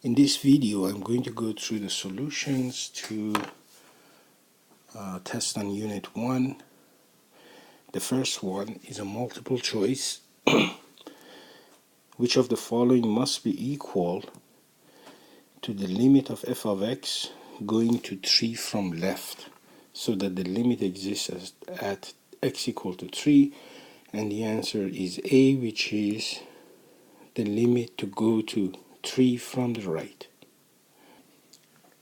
In this video, I'm going to go through the solutions to test on Unit 1. The first one is a multiple choice. Which of the following must be equal to the limit of f of x going to 3 from left, so that the limit exists at x equal to 3, and the answer is A, which is the limit to go to 3 from the right.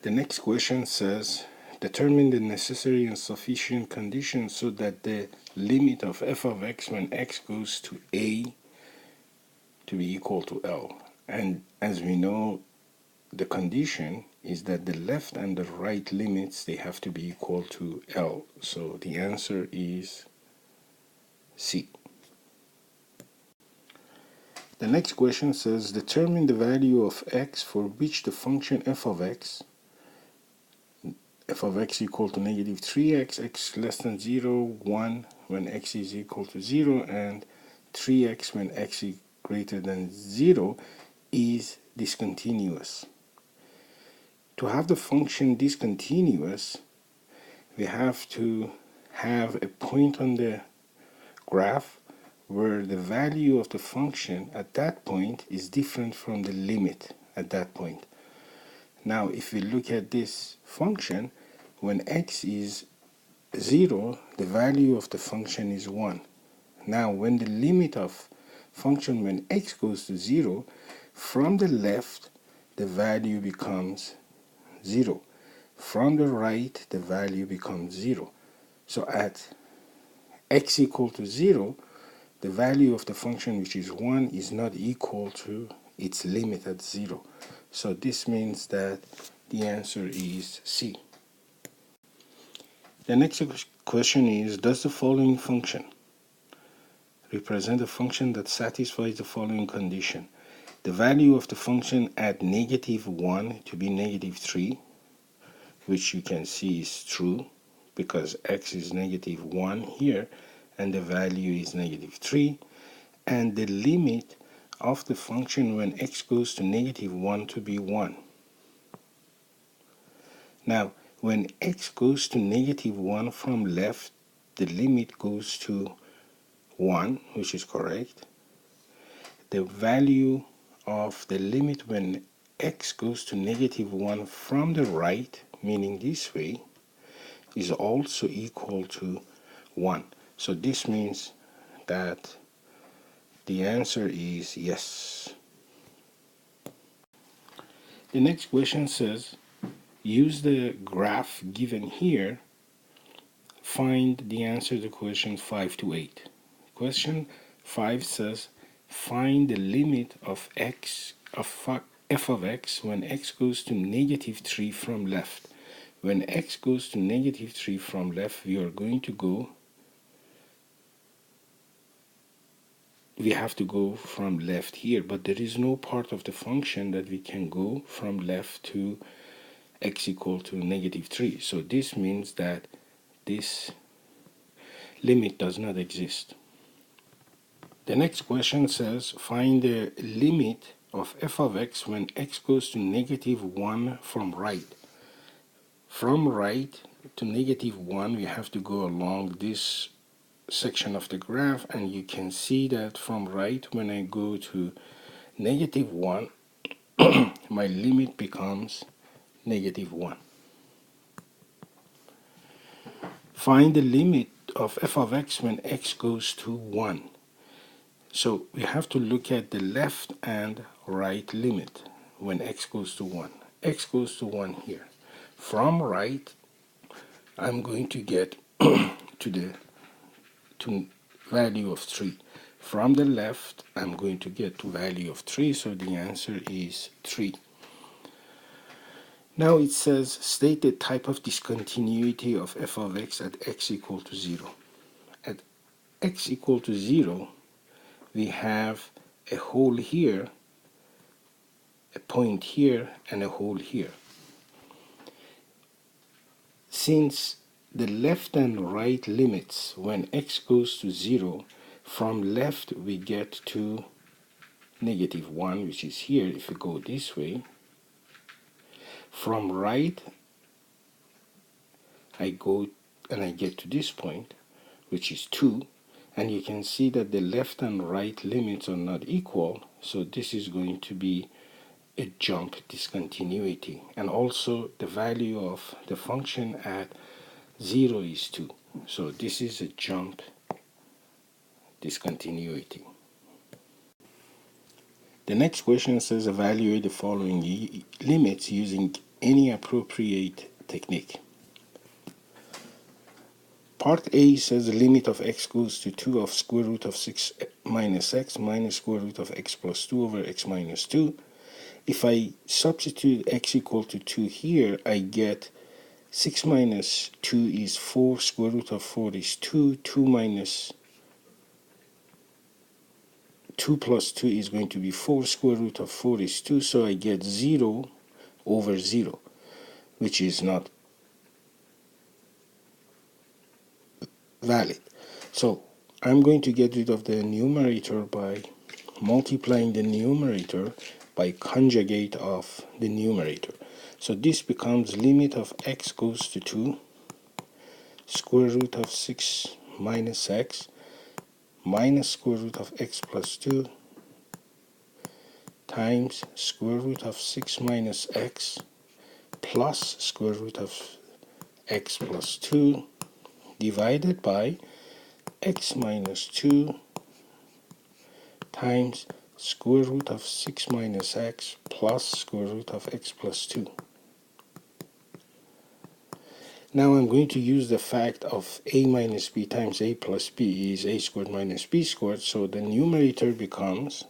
The next question says, determine the necessary and sufficient conditions so that the limit of f of x when x goes to a to be equal to L. And as we know, the condition is that the left and the right limits, they have to be equal to L. So the answer is C. The next question says, determine the value of x for which the function f of x equal to negative 3x, x less than 0, 1 when x is equal to 0, and 3x when x is greater than 0 is discontinuous. To have the function discontinuous, we have to have a point on the graph where the value of the function at that point is different from the limit at that point. Now, if we look at this function, when x is 0, the value of the function is 1. Now, when the limit of function when x goes to 0, from the left, the value becomes 0. From the right, the value becomes 0. So at x equal to 0, the value of the function, which is 1, is not equal to its limit at 0. So this means that the answer is C. The next question is, does the following function represent a function that satisfies the following condition? The value of the function at negative 1 to be negative 3, which you can see is true because x is negative 1 here and the value is negative 3, and the limit of the function when x goes to negative 1 to be 1. Now, when x goes to negative 1 from left, the limit goes to 1, which is correct. The value of the limit when x goes to negative 1 from the right, meaning this way, is also equal to 1. So this means that the answer is yes. The next question says, use the graph given here, find the answer to question 5 to 8. Question 5 says, find the limit of f of x when x goes to negative 3 from left. When x goes to negative 3 from left, we have to go from left here, but there is no part of the function that we can go from left to x equal to negative 3. So this means that this limit does not exist. The next question says, find the limit of f of x when x goes to negative 1 from right. From right to negative 1, we have to go along this section of the graph, and you can see that from right, when I go to negative 1, my limit becomes negative 1. Find the limit of f of x when x goes to 1. So we have to look at the left and right limit when x goes to 1. X goes to 1 here. From right, I'm going to get to value of 3. From the left, I'm going to get to value of 3, so the answer is 3. Now it says, state the type of discontinuity of f of x at x equal to 0. At x equal to 0, we have a hole here, a point here, and a hole here. Since the left and right limits when x goes to 0, from left we get to negative 1, which is here if we go this way, From right, I go and I get to this point, which is 2, and you can see that the left and right limits are not equal, so this is going to be a jump discontinuity. And also the value of the function at 0 is 2. So this is a jump discontinuity. The next question says evaluate the following limits using any appropriate technique. Part A says the limit of x goes to 2 of square root of 6 minus x minus square root of x plus 2 over x minus 2. If I substitute x equal to 2 here, I get 6 minus 2 is 4, square root of 4 is 2, 2 minus 2 plus 2 is going to be 4, square root of 4 is 2, so I get 0 over 0, which is not valid. So I'm going to get rid of the numerator by multiplying the numerator by conjugate of the numerator. So this becomes limit of x goes to 2, square root of 6 minus x minus square root of x plus 2 times square root of 6 minus x plus square root of x plus 2 divided by x minus 2 times square root of 6 minus x plus square root of x plus 2. Now I'm going to use the fact of a minus b times a plus b is a squared minus b squared, so the numerator becomes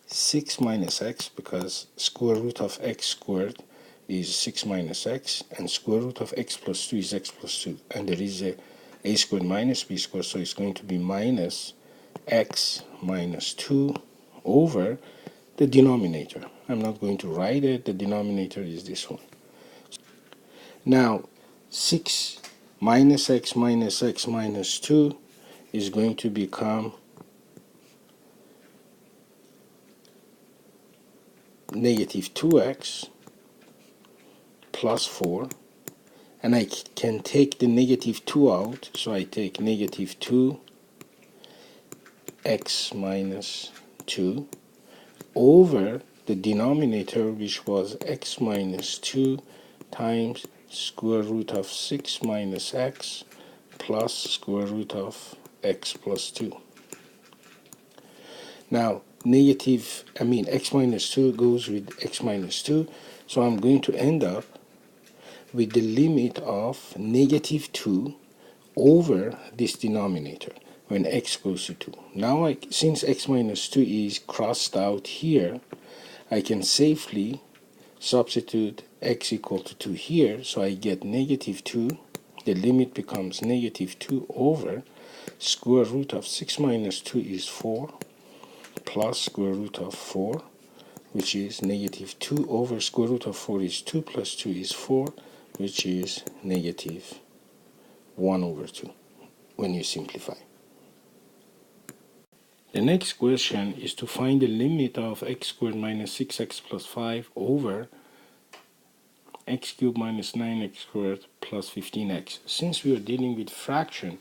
6 minus x, because square root of x squared is 6 minus x, and square root of x plus 2 is x plus 2, and there is a squared minus b squared, so it's going to be minus x minus 2 over the denominator. I'm not going to write it, the denominator is this one. Now 6 minus x minus 2 is going to become negative 2x plus 4, and I can take the negative 2 out, so I take negative 2x minus 2 over the denominator, which was x minus 2 times square root of 6 minus x plus square root of x plus 2. Now x minus 2 goes with x minus 2, so I'm going to end up with the limit of negative 2 over this denominator when x goes to 2. Now since x minus 2 is crossed out here, I can safely substitute x equal to 2 here, so I get negative 2. The limit becomes negative 2 over square root of 6 minus 2 is 4 plus square root of 4, which is negative 2 over square root of 4 is 2 plus 2 is 4, which is negative 1 over 2 when you simplify. The next question is to find the limit of x squared minus 6x plus 5 over x cubed minus 9x squared plus 15x. Since we are dealing with fraction,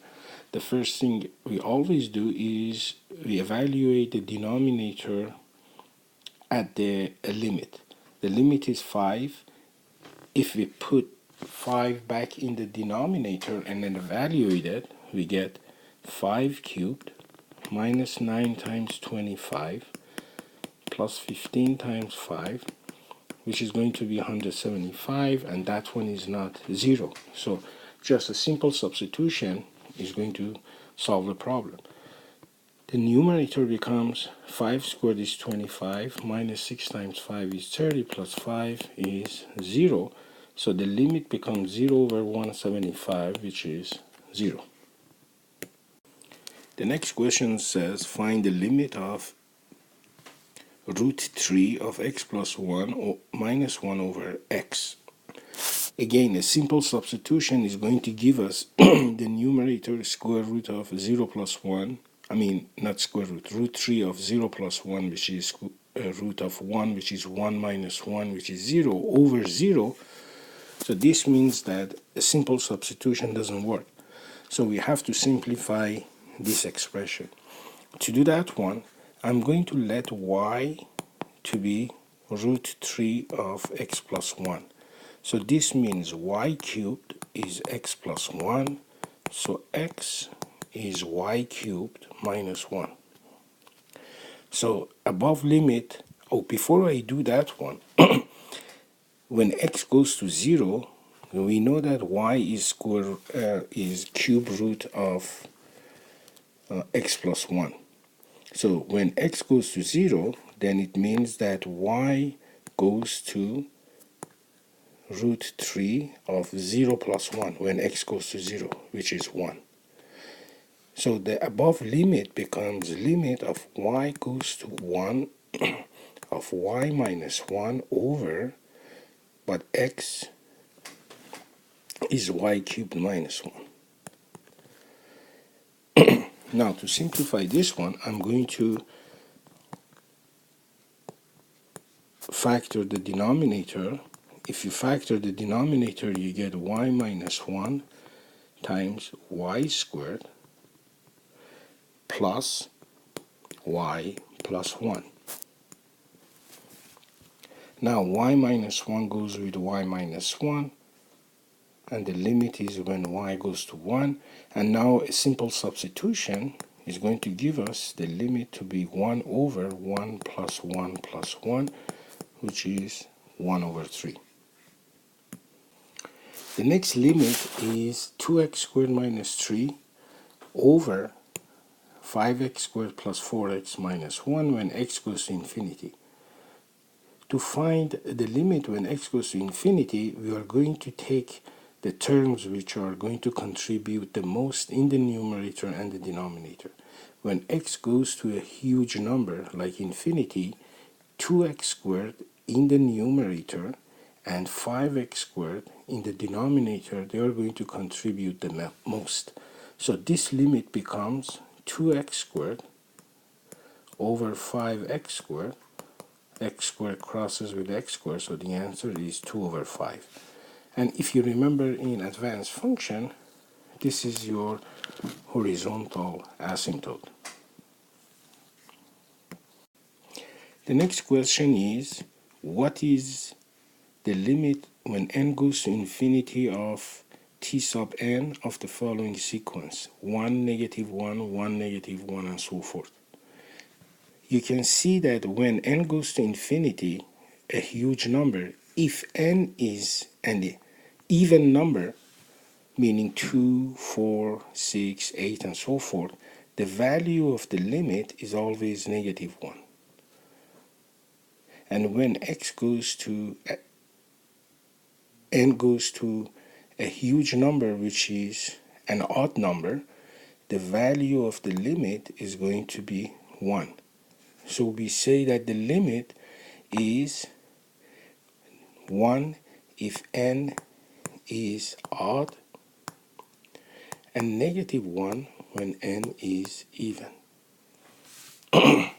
the first thing we always do is we evaluate the denominator at the limit. The limit is 5. If we put 5 back in the denominator and then evaluate it, we get 5 cubed minus 9 times 25 plus 15 times 5, which is going to be 175, and that one is not 0. So just a simple substitution is going to solve the problem. The numerator becomes 5 squared is 25, minus 6 times 5 is 30, plus 5 is 0. So the limit becomes 0 over 175, which is 0. The next question says find the limit of root 3 of x plus 1 or minus 1 over x. Again, a simple substitution is going to give us the numerator square root of 0 plus 1. Not square root, root 3 of 0 plus 1, which is root of 1, which is 1 minus 1, which is 0, over 0. So this means that a simple substitution doesn't work. So we have to simplify this expression. To do that one, I'm going to let y to be root 3 of x plus 1. So this means y cubed is x plus 1. So x is y cubed minus 1. So above limit, before I do that one, when x goes to 0, we know that y is cube root of x plus 1. So when x goes to 0, then it means that y goes to root 3 of 0 plus 1 when x goes to 0, which is 1. So the above limit becomes limit of y goes to 1 of y minus 1 over, but x is y cubed minus 1. Now to simplify this one, I'm going to factor the denominator. If you factor the denominator, you get y minus 1 times y squared plus y plus 1. Now y minus 1 goes with y minus 1, and the limit is when y goes to 1. And now a simple substitution is going to give us the limit to be 1 over 1 plus 1 plus 1, which is 1 over 3. The next limit is 2x squared minus 3 over 5x squared plus 4x minus 1 when x goes to infinity. To find the limit when x goes to infinity, we are going to take the terms which are going to contribute the most in the numerator and the denominator. When x goes to a huge number like infinity, 2x squared in the numerator and 5x squared in the denominator, they are going to contribute the most. So this limit becomes 2x squared over 5x squared. X squared crosses with x squared, so the answer is 2 over 5. And if you remember in advanced function, this is your horizontal asymptote. The next question is, what is the limit when n goes to infinity of t sub n of the following sequence? 1, negative 1, 1, negative 1, and so forth. You can see that when n goes to infinity, a huge number, if n is an even number, meaning 2, 4, 6, 8, and so forth, the value of the limit is always negative 1. And when n goes to a huge number, which is an odd number, the value of the limit is going to be 1. So we say that the limit is 1 if n is odd, and negative 1 when n is even. The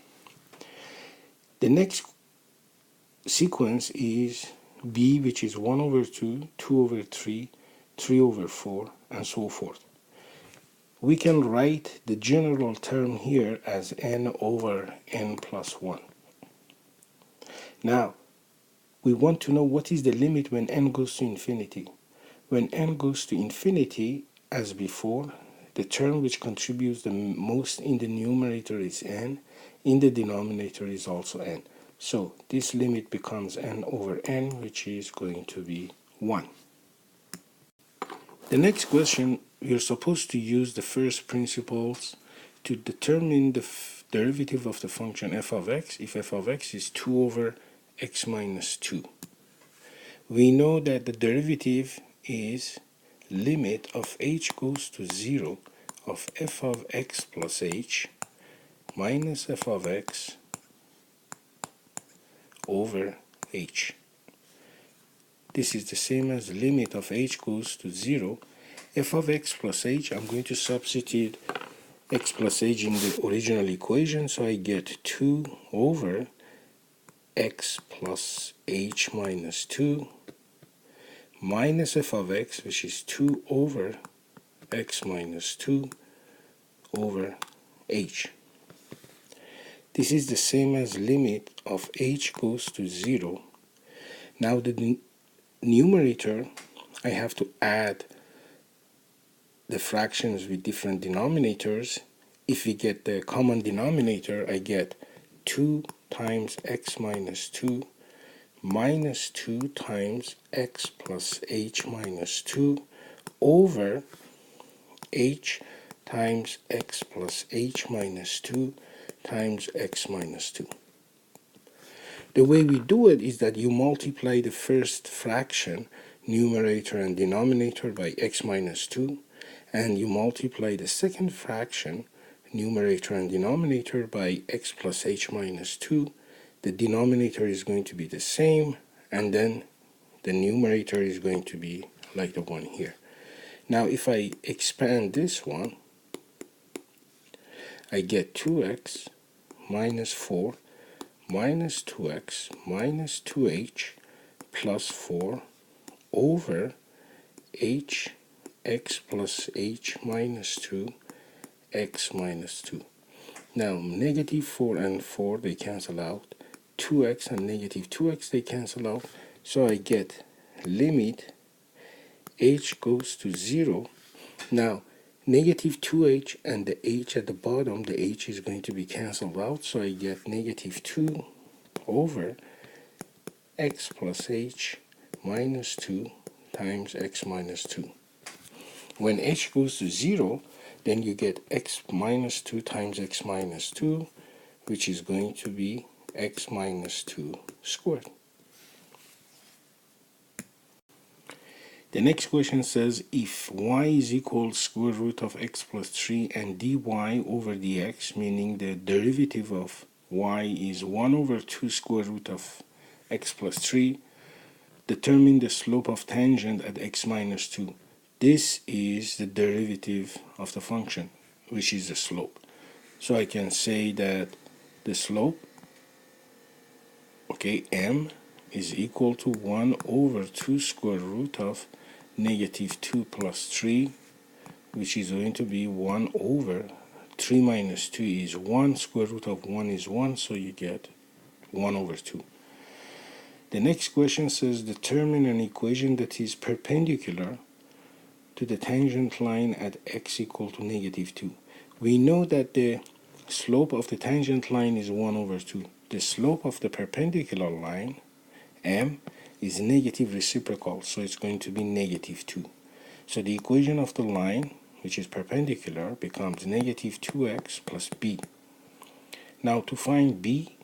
next sequence is b, which is 1 over 2, 2 over 3, 3 over 4, and so forth. We can write the general term here as n over n plus 1. Now, we want to know what is the limit when n goes to infinity. When n goes to infinity, as before, the term which contributes the most in the numerator is n, in the denominator is also n. So this limit becomes n over n, which is going to be 1. The next question, you're supposed to use the first principles to determine the derivative of the function f of x if f of x is 2 over x minus 2. We know that the derivative is limit of h goes to 0 of f of x plus h minus f of x over h. This is the same as limit of h goes to 0 f of x plus h. I'm going to substitute x plus h in the original equation, so I get 2 over x plus h minus 2 minus f of x, which is 2 over x minus 2 over h. This is the same as limit of h goes to 0. Now the numerator, I have to add the fractions with different denominators. If we get the common denominator, I get 2 times x minus 2 minus 2 times x plus h minus 2 over h times x plus h minus 2 times x minus 2. The way we do it is that you multiply the first fraction, numerator and denominator, by x minus 2, and you multiply the second fraction, numerator and denominator, by x plus h minus 2. The denominator is going to be the same, and then the numerator is going to be like the one here. Now if I expand this one, I get 2x minus 4 minus 2x minus 2h plus 4 over h x plus h minus 2 x minus 2. Now negative 4 and 4, they cancel out. 2x and negative 2x, they cancel out. So I get limit h goes to 0. Now negative 2h and the h at the bottom, the h is going to be cancelled out, so I get negative 2 over x plus h minus 2 times x minus 2. When h goes to 0, then you get x minus 2 times x minus 2, which is going to be x minus 2 squared. The next question says, if y is equal to square root of x plus 3 and dy over dx, meaning the derivative of y is 1 over 2 square root of x plus 3, determine the slope of tangent at x minus 2. This is the derivative of the function, which is the slope. So I can say that the slope, okay, m is equal to 1 over 2 square root of negative 2 plus 3, which is going to be 1 over 3 minus 2 is 1, square root of 1 is 1, so you get 1 over 2. The next question says, determine an equation that is perpendicular to the tangent line at x equal to negative 2. We know that the slope of the tangent line is 1 over 2. The slope of the perpendicular line, m, is negative reciprocal, so it's going to be negative 2. So the equation of the line, which is perpendicular, becomes negative 2x plus b. Now to find b,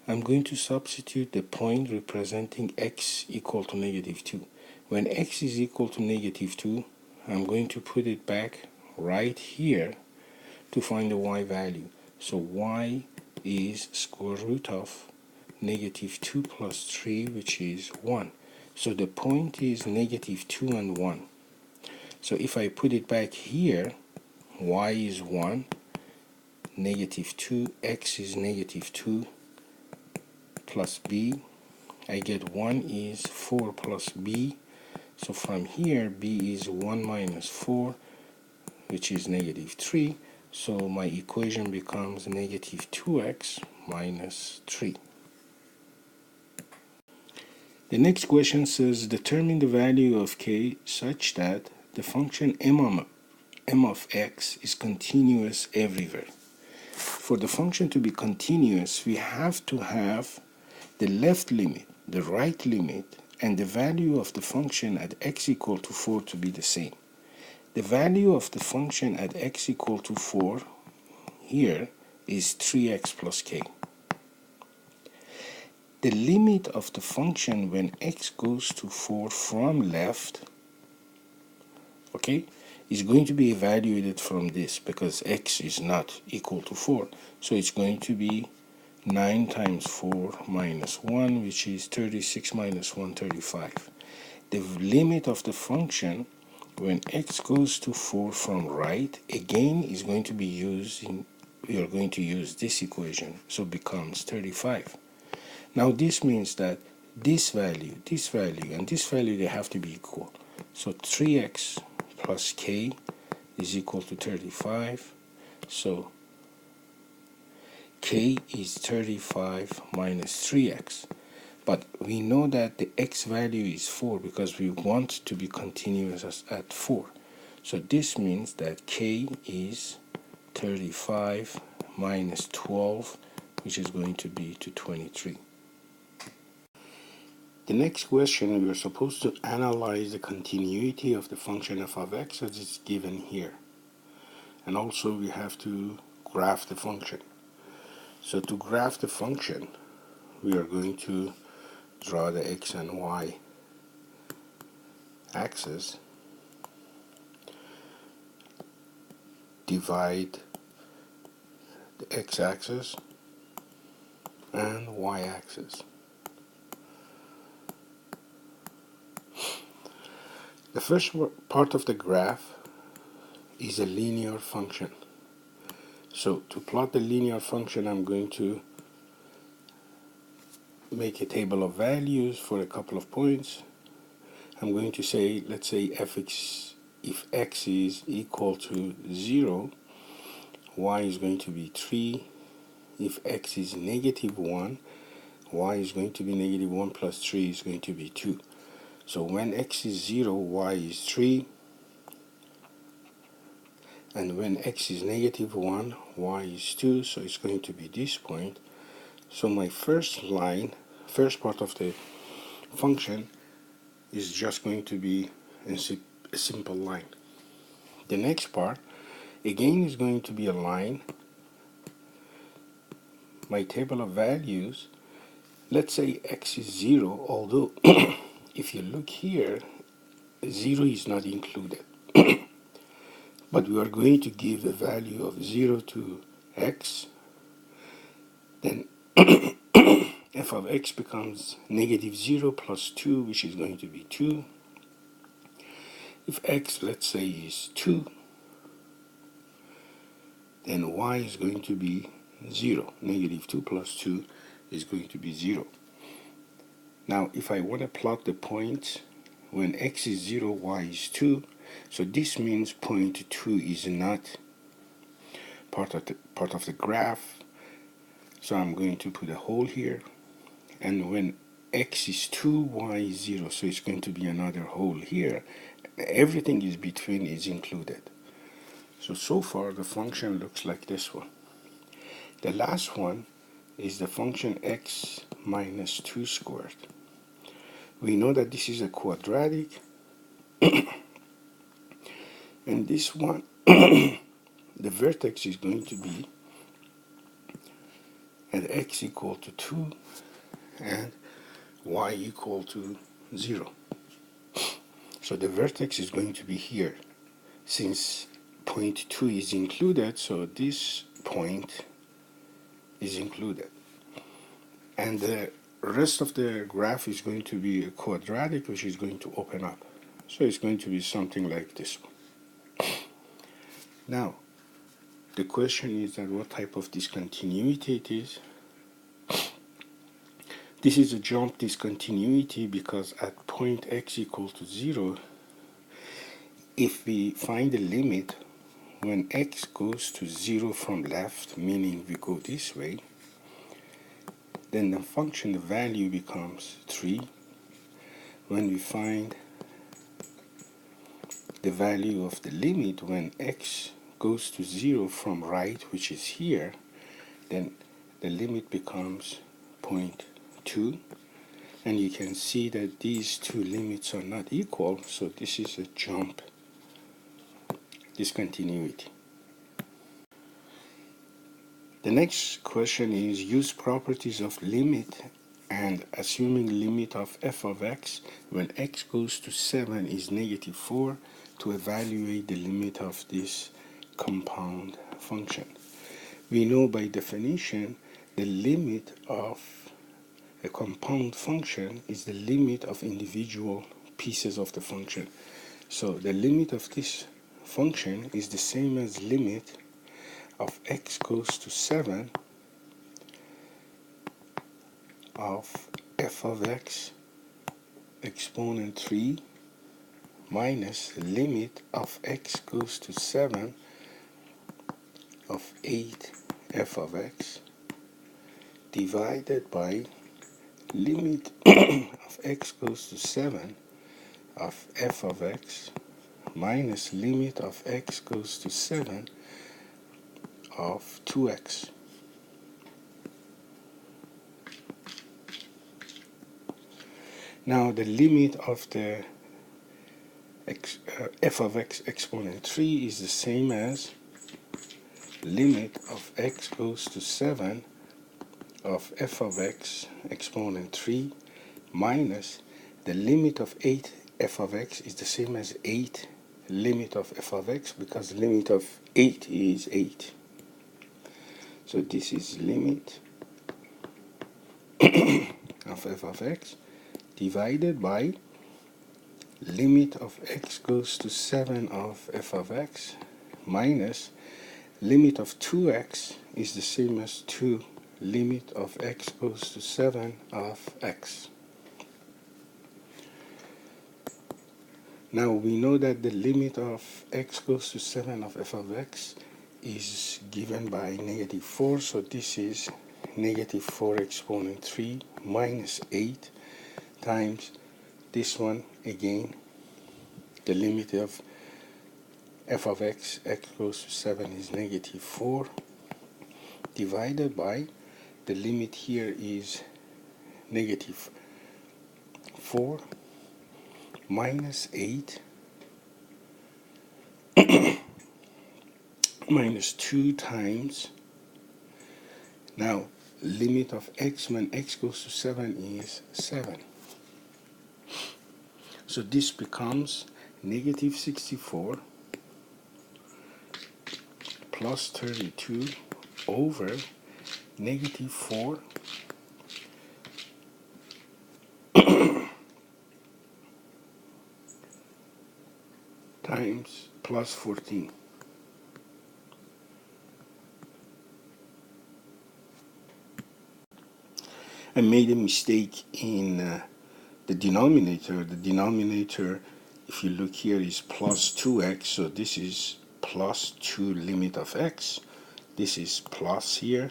I'm going to substitute the point representing x equal to negative 2. When x is equal to negative 2, I'm going to put it back right here to find the y value. So y is square root of negative 2 plus 3, which is 1. So the point is negative 2 and 1. So if I put it back here, y is 1, negative 2, x is negative 2, plus b, I get 1 is 4 plus b. So from here, b is 1 minus 4, which is negative 3. So my equation becomes negative 2x minus 3. The next question says, determine the value of k such that the function m of x is continuous everywhere. For the function to be continuous, we have to have the left limit, the right limit, and the value of the function at x equal to 4 to be the same. The value of the function at x equal to 4 here is 3x plus k. The limit of the function when x goes to 4 from left, okay, is going to be evaluated from this because x is not equal to 4. So it's going to be 9 times 4 minus 1, which is 36 minus 1, 35. The limit of the function when x goes to 4 from right, again, is going to be used in, we are going to use this equation, so it becomes 35. Now this means that this value, and this value, they have to be equal. So 3x plus k is equal to 35. So k is 35 minus 3x. But we know that the x value is 4 because we want to be continuous at 4. So this means that k is 35 minus 12, which is going to be to 23. The next question, we are supposed to analyze the continuity of the function f of x as it's given here. And also we have to graph the function. So to graph the function, we are going to draw the x and y axis, divide the x-axis and y-axis. The first part of the graph is a linear function. So to plot the linear function, I'm going to make a table of values for a couple of points. I'm going to say, let's say if x is equal to 0, y is going to be 3. If x is negative 1, y is going to be negative 1 plus 3 is going to be 2. So when x is 0, y is 3. And when x is negative 1, y is 2. So it's going to be this point. So my first part of the function is just going to be a simple line. The next part, again, is going to be a line. My table of values, let's say x is 0, although if you look here, 0 is not included. But we are going to give the value of 0 to x. Then f of x becomes negative 0 plus 2, which is going to be 2. If x, let's say, is 2, then y is going to be 0. Negative 2 plus 2 is going to be 0. Now, if I want to plot the points, when x is 0, y is 2, so this means point 2 is not part of the graph. So I'm going to put a hole here. And when x is 2, y is 0, so it's going to be another hole here. Everything is between is included. So far the function looks like this one. The last one is the function x minus 2 squared. We know that this is a quadratic. And this one, the vertex is going to be at x equal to 2 and y equal to 0. So the vertex is going to be here. Since point 2 is included, so this point is included. And the rest of the graph is going to be a quadratic, which is going to open up. So it's going to be something like this one. Now, the question is that what type of discontinuity it is. This is a jump discontinuity because at point x equal to 0, if we find the limit when x goes to 0 from left, meaning we go this way, then the function, the value becomes 3. When we find the value of the limit when x goes to 0 from right, which is here, then the limit becomes 0.2. And you can see that these two limits are not equal, so this is a jump discontinuity. The next question is use properties of limit and assuming limit of f of x when x goes to 7 is negative 4 to evaluate the limit of this compound function. We know by definition the limit of a compound function is the limit of individual pieces of the function. So the limit of this function is the same as limit of x goes to 7 of f of x exponent 3 minus limit of x goes to 7 of 8 f of x divided by limit of x goes to 7 of f of x minus limit of x goes to 7 of 2x. Now the limit of the f of x exponent 3 is the same as limit of x goes to 7 of f of x exponent 3 minus the limit of 8 f of x is the same as 8 limit of f of x, because the limit of 8 is 8. So this is limit of f of x divided by limit of x goes to 7 of f of x minus limit of 2x is the same as 2 limit of x goes to 7 of x. Now we know that the limit of x goes to 7 of f of x is given by -4, so this is -4 exponent 3 minus 8 times this one again, the limit of f of x goes to 7 is -4 divided by the limit here is -4 minus 8 minus 2 times, now limit of x when x goes to 7 is 7. So this becomes -64 plus 32 over -4 times plus 14. I made a mistake in the denominator. The denominator, if you look here, is plus 2x, so this is plus 2 limit of x. This is plus here.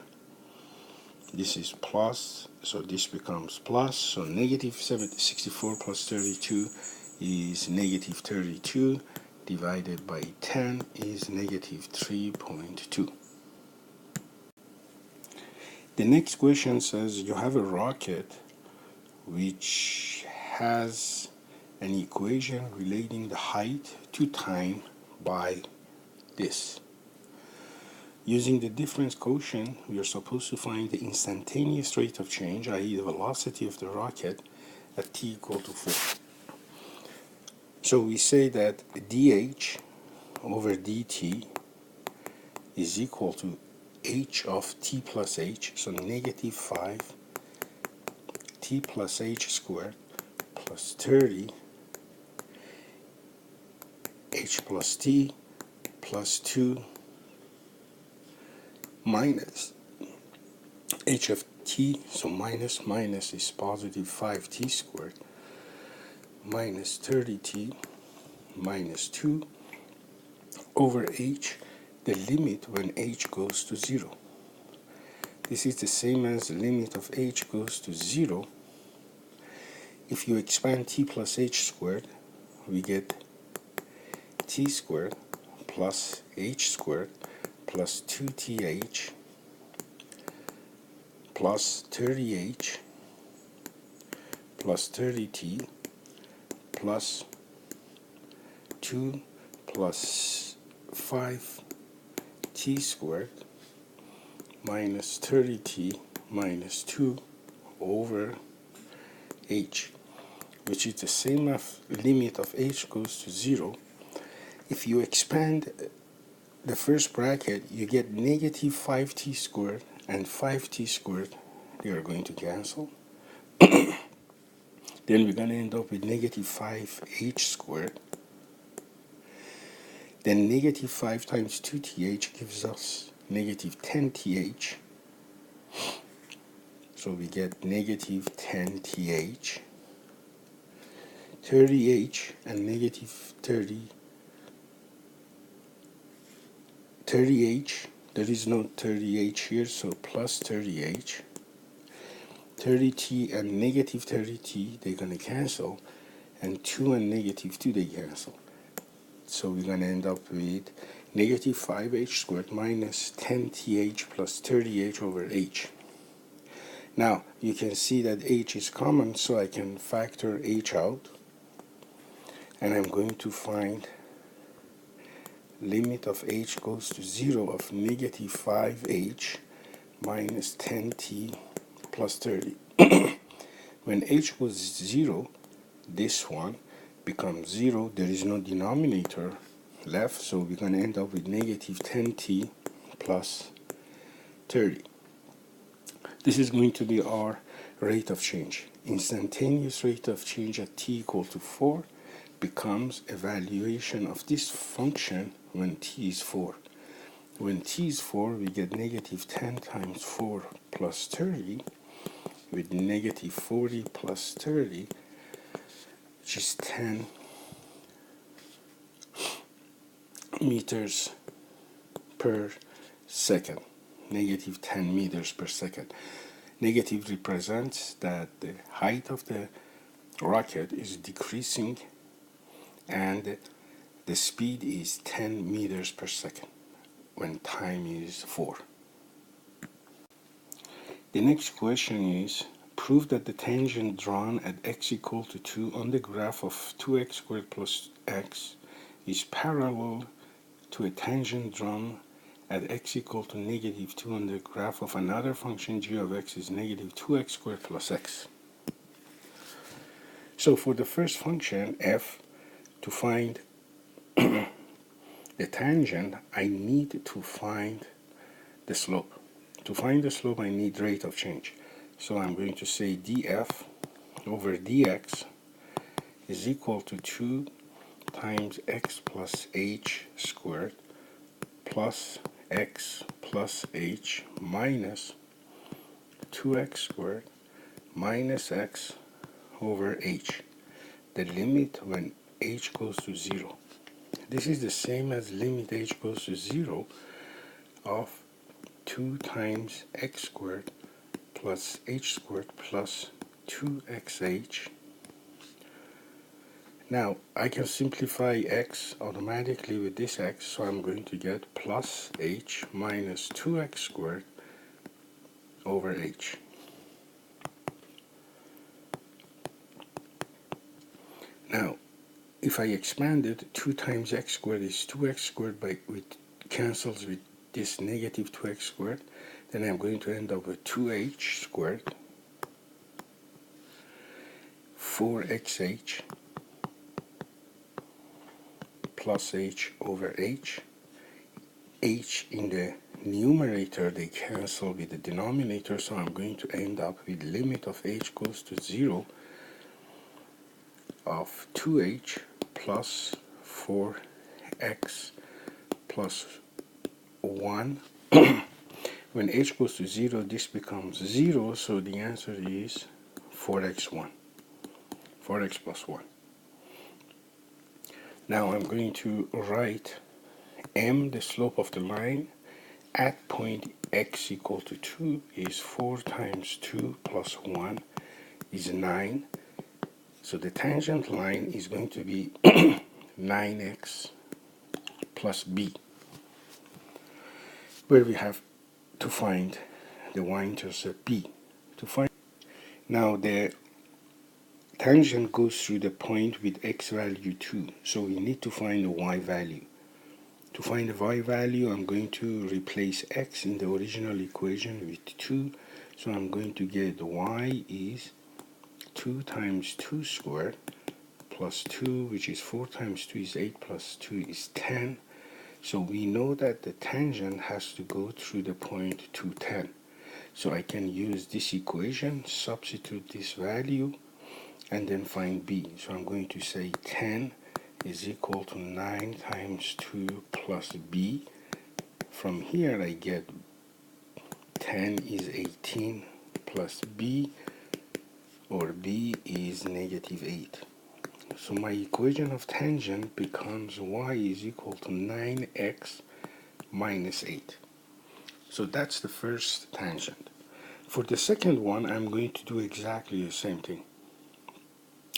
This is plus, so this becomes plus. So -64 plus 32 is -32 divided by 10 is -3.2. The next question says you have a rocket which has an equation relating the height to time by this. Using the difference quotient, we are supposed to find the instantaneous rate of change, i.e. the velocity of the rocket at t equal to 4. So we say that dh over dt is equal to h of t plus h, so -5 t plus h squared plus 30 h plus t plus 2 minus h of t, so minus is positive 5t squared minus 30t minus 2 over h, the limit when h goes to 0. This is the same as the limit of h goes to 0. If you expand t plus h squared, we get t squared plus h squared plus 2th plus 30h plus 30t plus 2 plus 5t squared minus 30t minus 2 over h, which is the same as limit of h goes to 0. If you expand the first bracket, you get -5t squared and 5t squared. They are going to cancel. Then we're going to end up with -5h squared. Then -5 times 2th gives us -10th. So we get negative 10th, 30h, and negative 30h. There is no 30h here, so plus 30h. 30t and negative 30t, they're going to cancel, and 2 and negative 2, they cancel. So we're going to end up with negative 5h squared minus 10th plus 30h over h. Now, you can see that h is common, so I can factor h out. And I'm going to find limit of h goes to 0 of negative 5h minus 10t plus 30. When h goes 0, this one becomes 0. There is no denominator left, so we're going to end up with negative 10t plus 30. This is going to be our rate of change. Instantaneous rate of change at t equal to 4 becomes evaluation of this function when t is 4. When t is 4, we get negative 10 times 4 plus 30 with negative 40 plus 30, which is 10 meters per second. Negative 10 meters per second. Negative represents that the height of the rocket is decreasing and the speed is 10 meters per second when time is 4. The next question is, prove that the tangent drawn at x equal to 2 on the graph of 2x squared plus x is parallel to a tangent drawn at x equal to negative 2 on the graph of another function g of x is negative 2x squared plus x. So for the first function, f, to find the tangent, I need to find the slope. To find the slope, I need rate of change. So I'm going to say df over dx is equal to 2 times x plus h squared plus x plus h minus 2x squared minus x over h. The limit when h goes to 0. This is the same as limit h goes to 0 of 2 times x squared plus h squared plus 2xh. Now I can simplify x automatically with this x, so I'm going to get plus h minus 2x squared over h. Now if I expand it, 2 times x squared is 2x squared, which cancels with this negative 2x squared. Then I'm going to end up with 2h squared, 4xh plus h over h. H in the numerator, they cancel with the denominator, so I'm going to end up with limit of h goes to 0 of 2h plus 4x plus 1. When h goes to 0, this becomes 0, so the answer is 4x1. 4x plus 1. Now I'm going to write m, the slope of the line, at point x equal to 2 is 4 times 2 plus 1 is 9. So the tangent line is going to be 9x plus b, where we have to find the y-intercept b. Now the tangent goes through the point with x value 2, so we need to find the y value. To find the y value, I'm going to replace x in the original equation with 2, so I'm going to get y is 2 times 2 squared plus 2, which is 4 times 2 is 8 plus 2 is 10. So we know that the tangent has to go through the point 210. So I can use this equation, substitute this value, and then find b. So I'm going to say 10 is equal to 9 times 2 plus b. From here I get 10 is 18 plus b, or b is negative 8. So my equation of tangent becomes y is equal to 9x minus 8. So that's the first tangent. For the second one, I'm going to do exactly the same thing.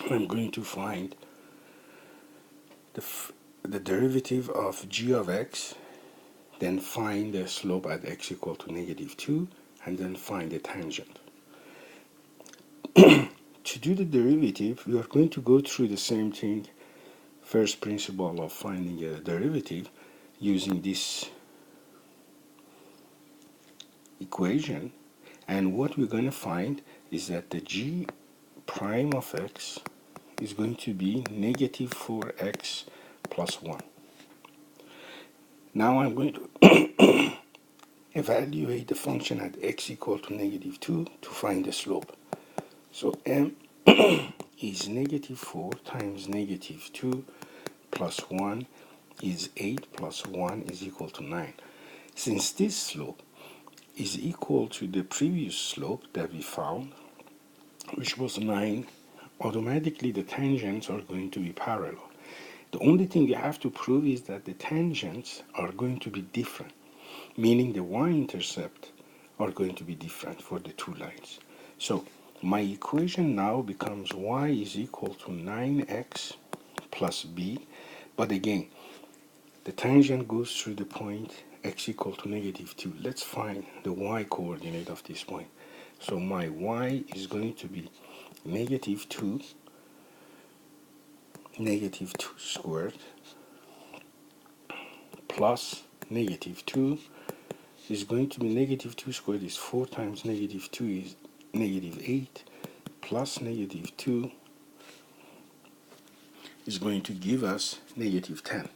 I'm going to find the derivative of g of x, then find the slope at x equal to negative 2, and then find the tangent. To do the derivative, we are going to go through the same thing, first principle of finding a derivative using this equation, and what we're going to find is that the g prime of x is going to be negative 4x plus 1. Now I'm going to evaluate the function at x equal to negative 2 to find the slope. So m is negative 4 times negative 2 plus 1 is 8 plus 1 is equal to 9. Since this slope is equal to the previous slope that we found, which was 9, automatically the tangents are going to be parallel. The only thing you have to prove is that the tangents are going to be different, meaning the y-intercept are going to be different for the two lines. So my equation now becomes y is equal to 9x plus b, but again, the tangent goes through the point x equal to negative 2. Let's find the y coordinate of this point. So my y is going to be negative 2 squared plus negative 2 is going to be negative 2 squared is 4 times negative 2 is negative 8 plus negative 2 is going to give us negative 10.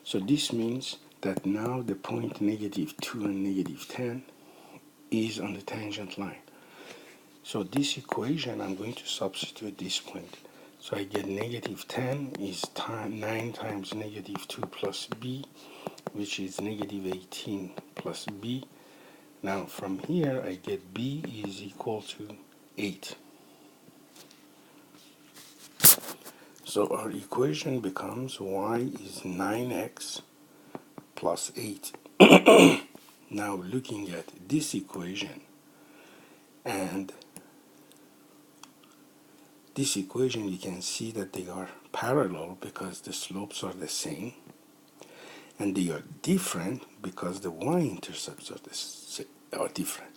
So this means that now the point negative 2 and negative 10 is on the tangent line. So this equation, I'm going to substitute this point. So I get negative 10 is 9 times negative 2 plus b, which is negative 18 plus b. Now from here I get b is equal to 8. So our equation becomes y is 9x plus 8. Now looking at this equation and this equation, you can see that they are parallel because the slopes are the same, and they are different because the y-intercepts are different.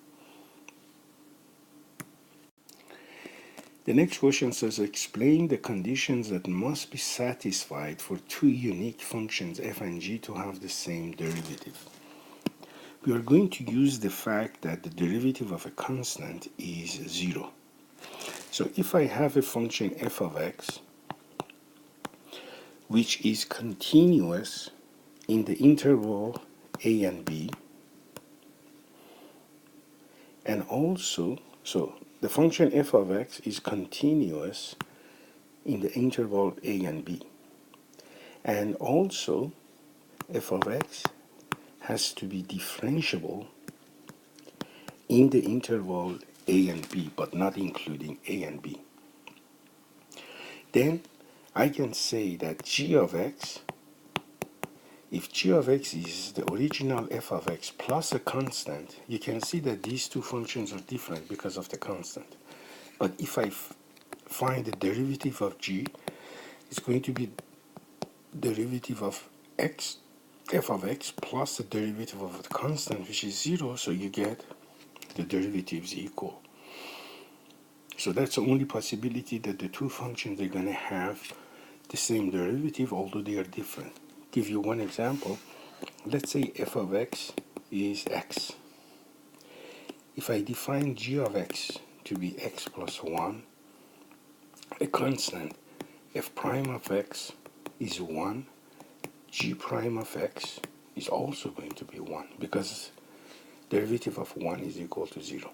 The next question says, explain the conditions that must be satisfied for two unique functions f and g to have the same derivative. We are going to use the fact that the derivative of a constant is 0. So if I have a function f of x, which is continuous in the interval a and b, and also, so the function f of x is continuous in the interval a and b, and also f of x has to be differentiable in the interval a and b, but not including a and b. Then I can say that g of x, if g of x is the original f of x plus a constant, you can see that these two functions are different because of the constant. But if I find the derivative of g, it's going to be derivative of x, f of x plus the derivative of the constant, which is 0, so you get the derivatives equal. So that's the only possibility that the two functions are going to have the same derivative, although they are different. Give you one example. Let's say f of x is x. If I define g of x to be x plus 1, a constant f prime of x is 1, g prime of x is also going to be 1 because derivative of 1 is equal to 0.